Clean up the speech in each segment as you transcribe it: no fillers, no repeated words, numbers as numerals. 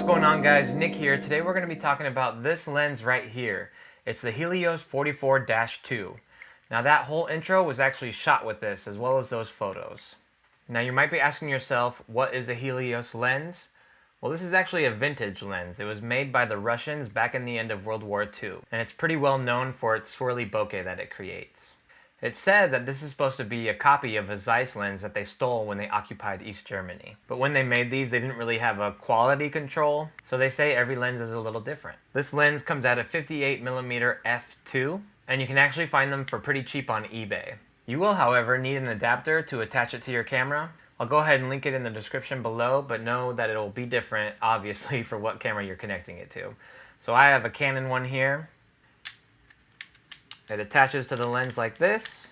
going on, guys? Nick here. Today we're going to be talking about this lens right here. It's the Helios 44-2. Now that whole intro was actually shot with this, as well as those photos. Now you might be asking yourself, what is a Helios lens? Well, this is actually a vintage lens. It was made by the Russians back in the end of World War II, and it's pretty well known for its swirly bokeh that it creates. It's said that this is supposed to be a copy of a Zeiss lens that they stole when they occupied East Germany. But when they made these, they didn't really have a quality control, so they say every lens is a little different. This lens comes out at 58mm f2, and you can actually find them for pretty cheap on eBay. You will, however, need an adapter to attach it to your camera. I'll go ahead and link it in the description below, but know that it'll be different, obviously, for what camera you're connecting it to. So I have a Canon one here. It attaches to the lens like this,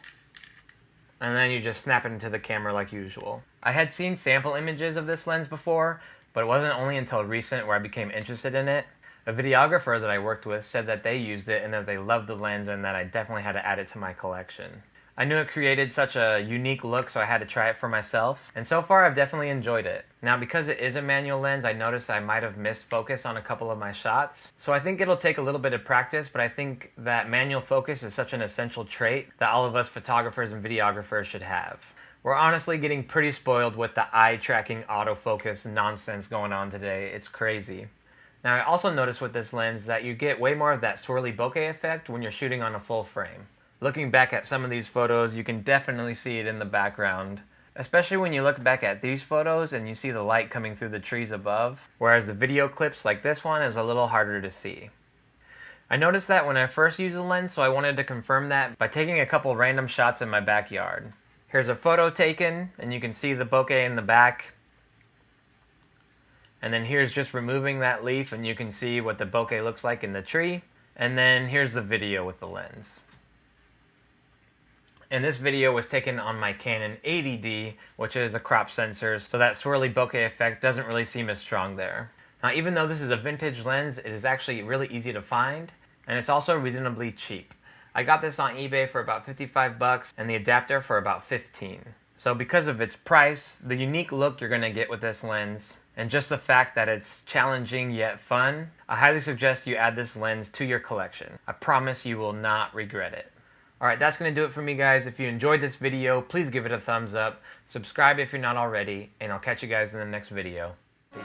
and then you just snap it into the camera like usual. I had seen sample images of this lens before, but it wasn't only until recent where I became interested in it. A videographer that I worked with said that they used it and that they loved the lens and that I definitely had to add it to my collection. I knew it created such a unique look, so I had to try it for myself, and so far I've definitely enjoyed it. Now, because it is a manual lens, I noticed I might have missed focus on a couple of my shots, so I think it'll take a little bit of practice, but I think that manual focus is such an essential trait that all of us photographers and videographers should have. We're honestly getting pretty spoiled with the eye-tracking autofocus nonsense going on today. It's crazy. Now, I also noticed with this lens that you get way more of that swirly bokeh effect when you're shooting on a full frame. Looking back at some of these photos, you can definitely see it in the background. Especially when you look back at these photos and you see the light coming through the trees above, whereas the video clips like this one is a little harder to see. I noticed that when I first used the lens, so I wanted to confirm that by taking a couple random shots in my backyard. Here's a photo taken, and you can see the bokeh in the back. And then here's just removing that leaf, and you can see what the bokeh looks like in the tree. And then here's the video with the lens. And this video was taken on my Canon 80D, which is a crop sensor, so that swirly bokeh effect doesn't really seem as strong there. Now, even though this is a vintage lens, it is actually really easy to find, and it's also reasonably cheap. I got this on eBay for about 55 bucks, and the adapter for about 15. So because of its price, the unique look you're gonna get with this lens, and just the fact that it's challenging yet fun, I highly suggest you add this lens to your collection. I promise you will not regret it. Alright, that's going to do it for me, guys. If you enjoyed this video, please give it a thumbs up, subscribe if you're not already, and I'll catch you guys in the next video. Peace.